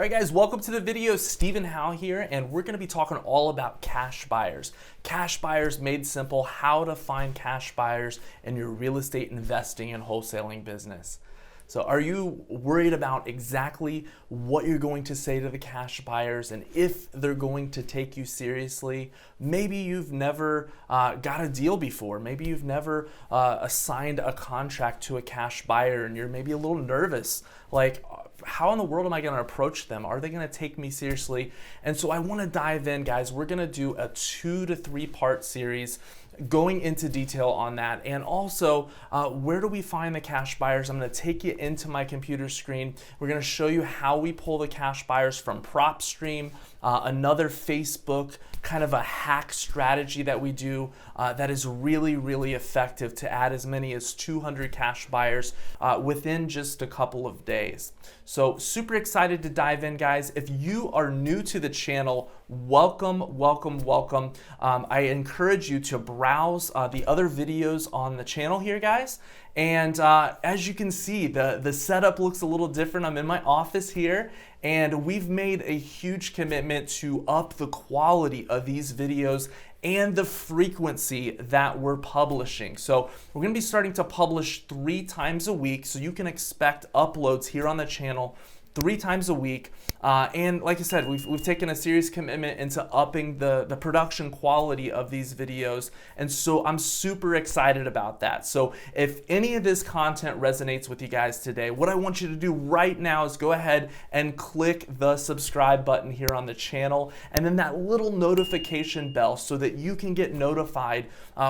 All right guys, welcome to the video. Stephen Howell here, and we're going to be talking all about cash buyers. Cash buyers made simple, how to find cash buyers in your real estate investing and wholesaling business. So are you worried about exactly what you're going to say to the cash buyers and if they're going to take you seriously? Maybe you've never got a deal before. Maybe you've never assigned a contract to a cash buyer and you're maybe a little nervous. Like, how in the world am I going to approach them? Are they going to take me seriously? And so I want to dive in, guys. We're going to do a 2 to 3 part series going into detail on that. And also, where do we find the cash buyers? I'm going to take you into my computer screen. We're going to show you how we pull the cash buyers from PropStream, another Facebook kind of a hack strategy that we do that is really, really effective to add as many as 200 cash buyers within just a couple of days. So super excited to dive in, guys. If you are new to the channel, welcome, welcome, welcome. I encourage you to browse the other videos on the channel here, guys. And as you can see, the setup looks a little different. I'm in my office here, and we've made a huge commitment to up the quality of these videos and the frequency that we're publishing. So we're gonna be starting to publish 3 times a week, so you can expect uploads here on the channel 3 times a week. And like I said, we've taken a serious commitment into upping the production quality of these videos. And so I'm super excited about that. So if any of this content resonates with you guys today, what I want you to do right now is go ahead and click the subscribe button here on the channel, and then that little notification bell so that you can get notified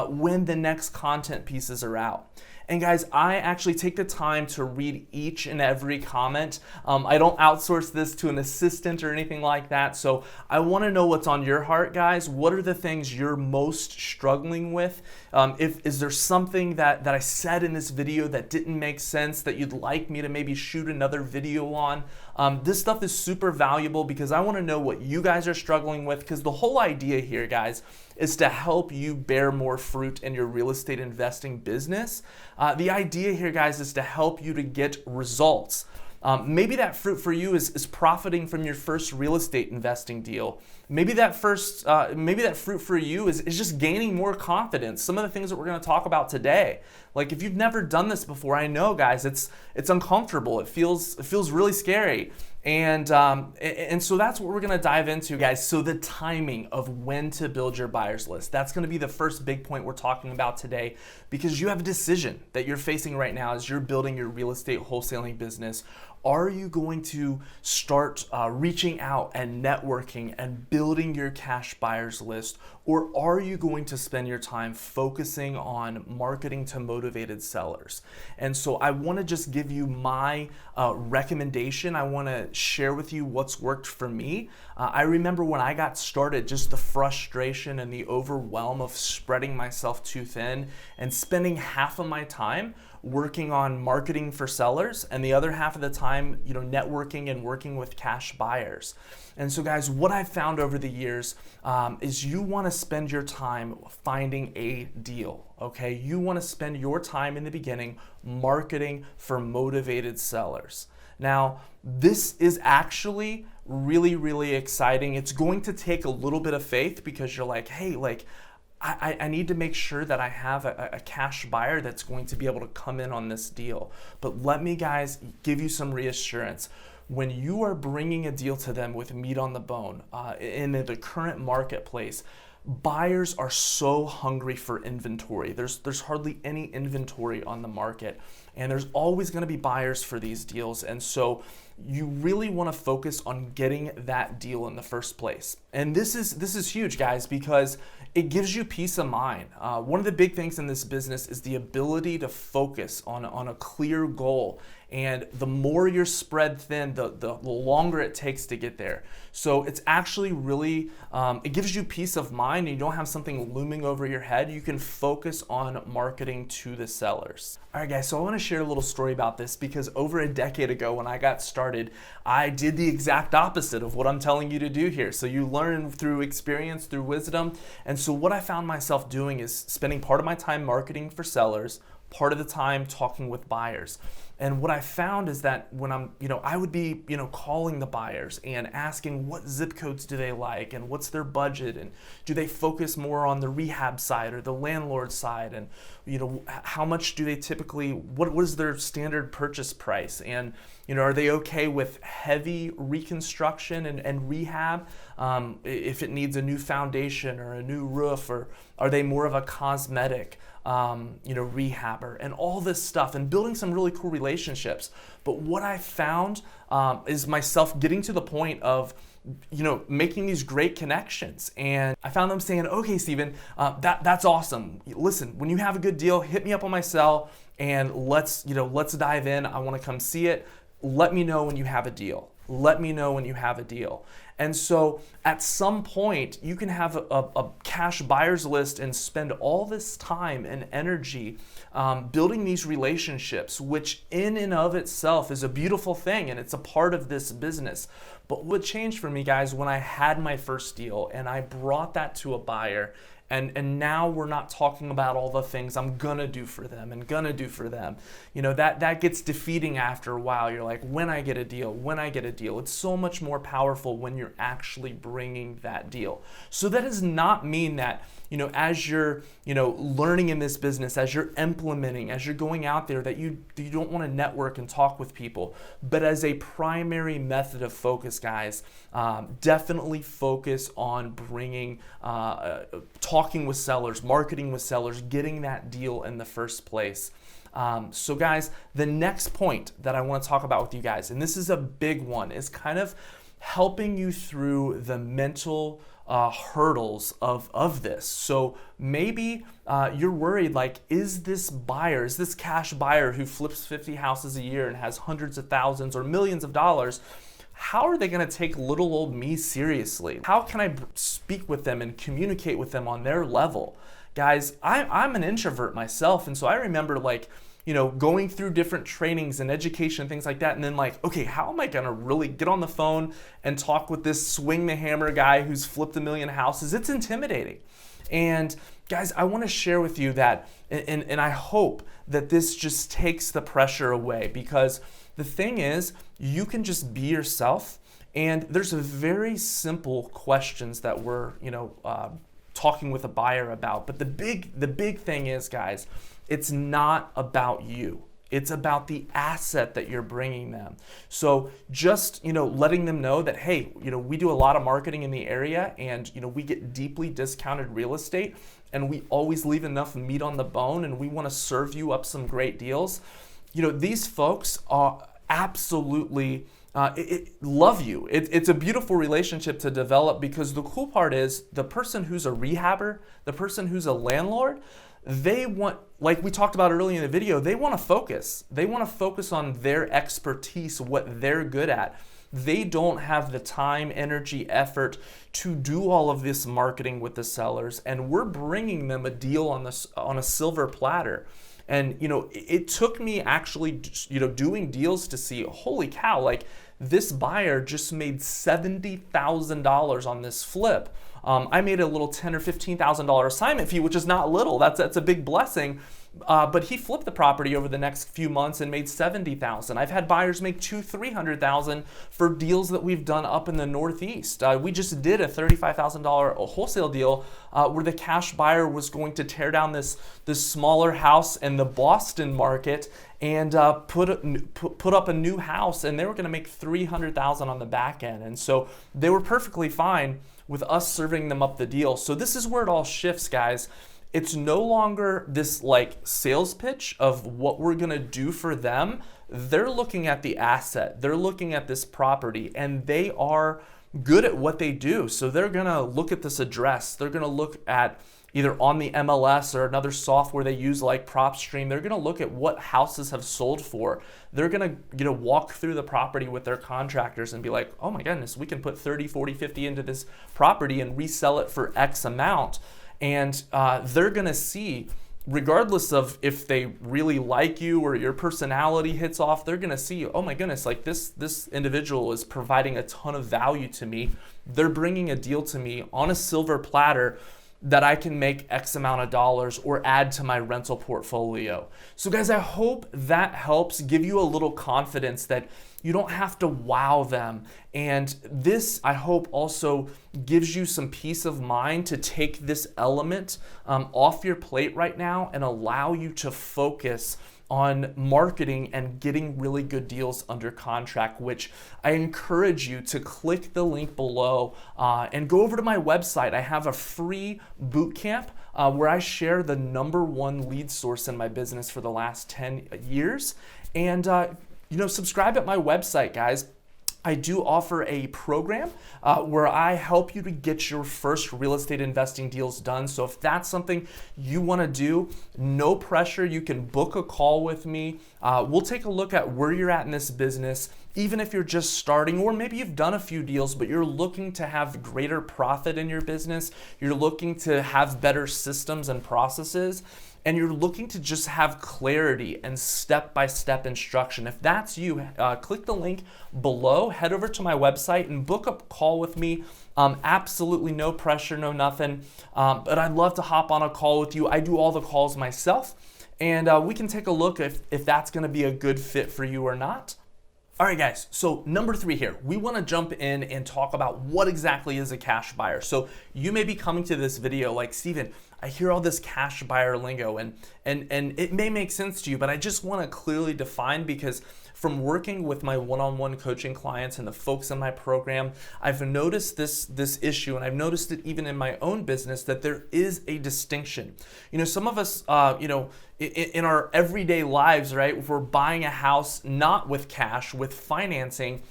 when the next content pieces are out. And guys, I actually take the time to read each and every comment. I don't outsource this to an assistant or anything like that. So I want to know what's on your heart, guys. What are the things you're most struggling with? Is there something that I said in this video that didn't make sense that you'd like me to maybe shoot another video on? This stuff is super valuable because I want to know what you guys are struggling with, because the whole idea here, guys, is to help you bear more fruit in your real estate investing business. The idea here, guys, is to help you to get results. Maybe that fruit for you is profiting from your first real estate investing deal. Maybe that fruit for you is just gaining more confidence. Some of the things that we're going to talk about today. Like, if you've never done this before, I know, guys, it's uncomfortable. It feels really scary. And so that's what we're going to dive into, guys. So the timing of when to build your buyers list, that's going to be the first big point we're talking about today, because you have a decision that you're facing right now as you're building your real estate wholesaling business. Are you going to start reaching out and networking and building your cash buyers list? Or are you going to spend your time focusing on marketing to motivated sellers? And so I want to just give you my recommendation. I want to share with you what's worked for me. I remember when I got started, just the frustration and the overwhelm of spreading myself too thin and spending half of my time working on marketing for sellers and the other half of the time, networking and working with cash buyers. And so, guys, what I've found over the years is you want to spend your time finding a deal, okay? You want to spend your time in the beginning marketing for motivated sellers. Now, this is actually really, really exciting. It's going to take a little bit of faith, because you're like, hey, I need to make sure that I have a cash buyer that's going to be able to come in on this deal. But let me, guys, give you some reassurance. When you are bringing a deal to them with meat on the bone in the current marketplace, buyers are so hungry for inventory. There's hardly any inventory on the market, and there's always going to be buyers for these deals. And so you really want to focus on getting that deal in the first place. And this is huge, guys, because it gives you peace of mind. One of the big things in this business is the ability to focus on a clear goal. And the more you're spread thin, the longer it takes to get there. So it's actually really, it gives you peace of mind, and you don't have something looming over your head. You can focus on marketing to the sellers. All right, guys, so I want to share a little story about this, because over a decade ago when I got started, I did the exact opposite of what I'm telling you to do here. So you learn through experience, through wisdom. And so what I found myself doing is spending part of my time marketing for sellers, part of the time talking with buyers. And what I found is that when I would be, calling the buyers and asking what zip codes do they like and what's their budget and do they focus more on the rehab side or the landlord side, and, how much do they typically, what is their standard purchase price, and, are they okay with heavy reconstruction and rehab if it needs a new foundation or a new roof, or are they more of a cosmetic rehabber, and all this stuff, and building some really cool relationships. But what I found is myself getting to the point of making these great connections, and I found them saying, okay, Steven, that's awesome. Listen, when you have a good deal, hit me up on my cell and let's dive in. I want to come see it. Let me know when you have a deal. Let me know when you have a deal. And so at some point, you can have a cash buyers list and spend all this time and energy building these relationships, which in and of itself is a beautiful thing, and it's a part of this business. But what changed for me, guys, when I had my first deal and I brought that to a buyer, and now we're not talking about all the things I'm gonna do for them and gonna do for them. That gets defeating after a while. You're like, when I get a deal. It's so much more powerful when you're actually bringing that deal. So that does not mean that, as you're, learning in this business, as you're implementing, as you're going out there, that you don't want to network and talk with people. But as a primary method of focus, guys, definitely focus on bringing, talking with sellers, marketing with sellers, getting that deal in the first place. So guys, the next point that I want to talk about with you guys, and this is a big one, is kind of helping you through the mental hurdles of this. So maybe you're worried, like, is this cash buyer who flips 50 houses a year and has hundreds of thousands or millions of dollars, how are they going to take little old me seriously? How can I speak with them and communicate with them on their level? Guys, I'm an introvert myself, and so I remember, going through different trainings and education and things like that, and then okay, how am I gonna really get on the phone and talk with this swing the hammer guy who's flipped 1 million houses? It's intimidating. And guys, I wanna share with you that, and I hope that this just takes the pressure away, because the thing is, you can just be yourself, and there's a very simple questions that we're, talking with a buyer about. But the big thing is, guys, it's not about you. It's about the asset that you're bringing them. So just, letting them know that, hey, we do a lot of marketing in the area, and, we get deeply discounted real estate, and we always leave enough meat on the bone, and we want to serve you up some great deals. These folks are absolutely love you. It's a beautiful relationship to develop, because the cool part is the person who's a rehabber, the person who's a landlord, they want, like we talked about earlier in the video, they want to focus. They want to focus on their expertise, what they're good at. They don't have the time, energy, effort to do all of this marketing with the sellers, and we're bringing them a deal on a silver platter. And it took me actually doing deals to see, holy cow, this buyer just made $70,000 on this flip. I made a little $10,000 or $15,000 assignment fee, which is not little. That's a big blessing. But he flipped the property over the next few months and made $70,000. I've had buyers make $200,000-$300,000 for deals that we've done up in the Northeast. We just did a $35,000 wholesale deal where the cash buyer was going to tear down this smaller house in the Boston market and put up a new house, and they were going to make $300,000 on the back end. And so they were perfectly fine with us serving them up the deal. So this is where it all shifts, guys. It's no longer this sales pitch of what we're gonna do for them. They're looking at the asset, they're looking at this property, and they are good at what they do. So they're gonna look at this address, they're gonna look at either on the MLS or another software they use like PropStream. They're gonna look at what houses have sold for. They're gonna walk through the property with their contractors and be like, oh my goodness, we can put 30, 40, 50 into this property and resell it for X amount. And they're gonna see, regardless of if they really like you or your personality hits off, they're gonna see, oh my goodness, this individual is providing a ton of value to me. They're bringing a deal to me on a silver platter that I can make X amount of dollars or add to my rental portfolio. So guys, I hope that helps give you a little confidence that you don't have to wow them. And this, I hope, also gives you some peace of mind to take this element off your plate right now and allow you to focus on marketing and getting really good deals under contract, which I encourage you to click the link below and go over to my website. I have a free bootcamp where I share the #1 lead source in my business for the last 10 years. And subscribe at my website, guys. I do offer a program where I help you to get your first real estate investing deals done. So if that's something you want to do, no pressure. You can book a call with me. We'll take a look at where you're at in this business, even if you're just starting, or maybe you've done a few deals, but you're looking to have greater profit in your business. You're looking to have better systems and processes, and you're looking to just have clarity and step-by-step instruction. If that's you, click the link below, head over to my website and book a call with me. Absolutely no pressure, no nothing. But I'd love to hop on a call with you. I do all the calls myself, and we can take a look if that's gonna be a good fit for you or not. All right, guys, so number 3 here, we want to jump in and talk about what exactly is a cash buyer. So you may be coming to this video like, Steven, I hear all this cash buyer lingo and it may make sense to you, but I just want to clearly define, because from working with my one-on-one coaching clients and the folks in my program, I've noticed this issue, and I've noticed it even in my own business, that there is a distinction. Some of us, in our everyday lives, right, if we're buying a house not with cash, with financing,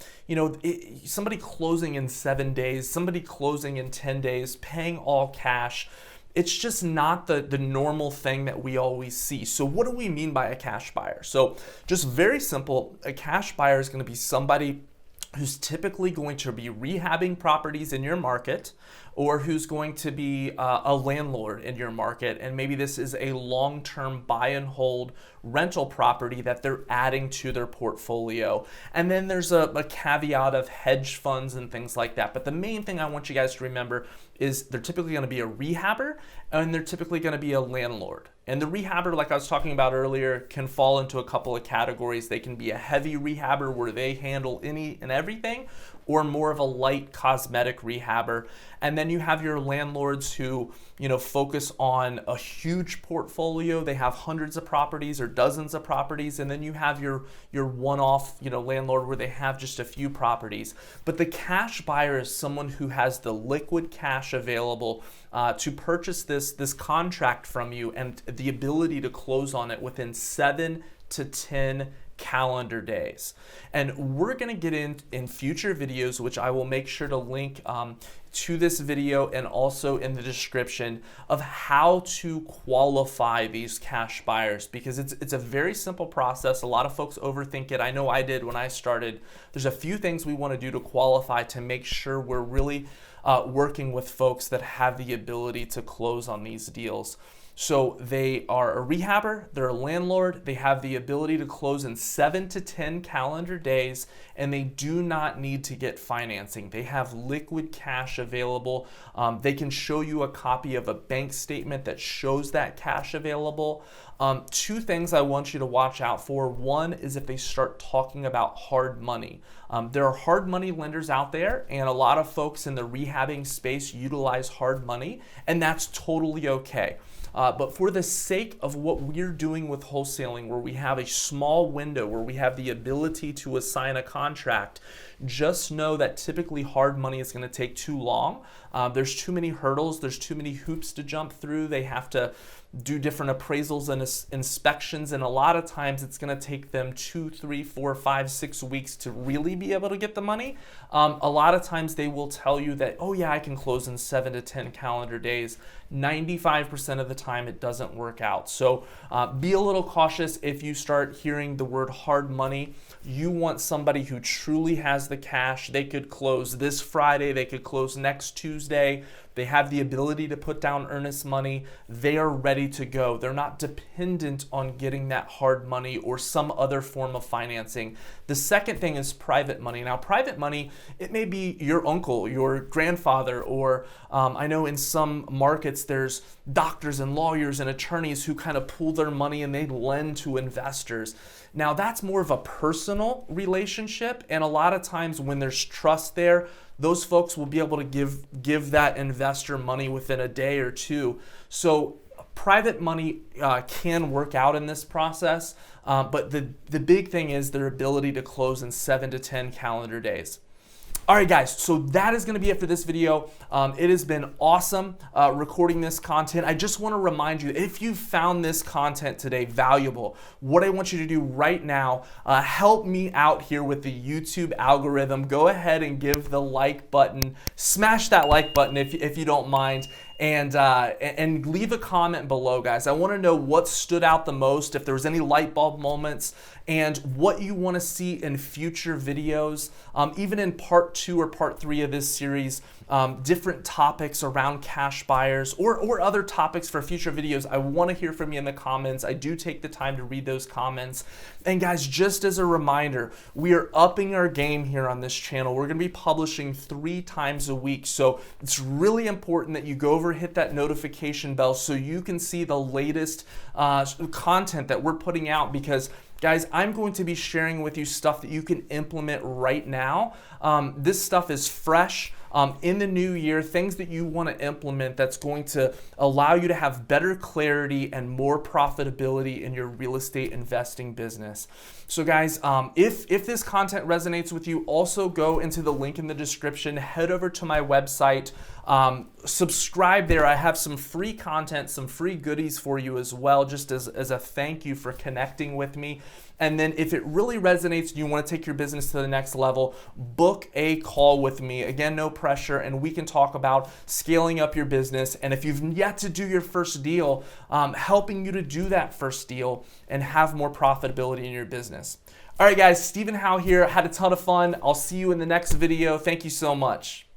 somebody closing in 7 days, somebody closing in 10 days, paying all cash, it's just not the normal thing that we always see. So what do we mean by a cash buyer? So just very simple, a cash buyer is going to be somebody who's typically going to be rehabbing properties in your market, or who's going to be a landlord in your market, and maybe this is a long-term buy and hold rental property that they're adding to their portfolio. And then there's a caveat of hedge funds and things like that. But the main thing I want you guys to remember is they're typically going to be a rehabber, and they're typically going to be a landlord. And the rehabber, like I was talking about earlier, can fall into a couple of categories. They can be a heavy rehabber where they handle any and everything, or more of a light cosmetic rehabber. And then you have your landlords who, focus on a huge portfolio. They have hundreds of properties or dozens of properties. And then you have your one-off, landlord where they have just a few properties. But the cash buyer is someone who has the liquid cash available to purchase this contract from you, and the ability to close on it within 7 to 10 calendar days. And we're going to get in future videos, which I will make sure to link to this video and also in the description, of how to qualify these cash buyers, because it's a very simple process. A lot of folks overthink it. I know I did when I started. There's a few things we want to do to qualify to make sure we're really working with folks that have the ability to close on these deals. So they are a rehabber, they're a landlord, they have the ability to close in 7 to 10 calendar days, and they do not need to get financing. They have liquid cash available. They can show you a copy of a bank statement that shows that cash available. 2 things I want you to watch out for. One is if they start talking about hard money. There are hard money lenders out there, and a lot of folks in the rehabbing space utilize hard money, and that's totally okay. But for the sake of what we're doing with wholesaling, where we have a small window, where we have the ability to assign a contract, just know that typically hard money is going to take too long. There's too many hurdles. There's too many hoops to jump through. They have to do different appraisals and inspections, and a lot of times it's going to take them 2, 3, 4, 5, 6 weeks to really be able to get the money. A lot of times they will tell you that, oh yeah, I can close in 7 to 10 calendar days. 95% of the time it doesn't work out. So be a little cautious if you start hearing the word hard money. You want somebody who truly has the cash. They could close this Friday, they could close next Tuesday, they have the ability to put down earnest money, they are ready to go. They're not dependent on getting that hard money or some other form of financing. The second thing is private money. Now, private money, it may be your uncle, your grandfather, or I know in some markets there's doctors and lawyers and attorneys who kind of pool their money and they lend to investors. Now, that's more of a personal relationship, and a lot of times when there's trust there, those folks will be able to give that investor money within a day or two. So private money can work out in this process, but the big thing is their ability to close in 7 to 10 calendar days. All right, guys, so that is going to be it for this video. It has been awesome recording this content. I just want to remind you, if you found this content today valuable, what I want you to do right now, help me out here with the YouTube algorithm. Go ahead and give the like button. Smash that like button if you don't mind. And leave a comment below, guys. I want to know what stood out the most, if there was any light bulb moments, and what you want to see in future videos, even in part 2 or part 3 of this series, different topics around cash buyers or other topics for future videos. I want to hear from you in the comments. I do take the time to read those comments. And guys, just as a reminder, we are upping our game here on this channel. We're going to be publishing 3 times a week. So it's really important that you go over, hit that notification bell so you can see the latest content that we're putting out, because guys, I'm going to be sharing with you stuff that you can implement right now. This stuff is fresh. In the new year, things that you want to implement that's going to allow you to have better clarity and more profitability in your real estate investing business. So guys, if this content resonates with you, also go into the link in the description, head over to my website, subscribe there. I have some free content, some free goodies for you as well, just as a thank you for connecting with me. And then if it really resonates and you want to take your business to the next level, book a call with me. Again, no pressure, and we can talk about scaling up your business. And if you've yet to do your first deal, helping you to do that first deal and have more profitability in your business. All right, guys, Stephen Howell here. Had a ton of fun. I'll see you in the next video. Thank you so much.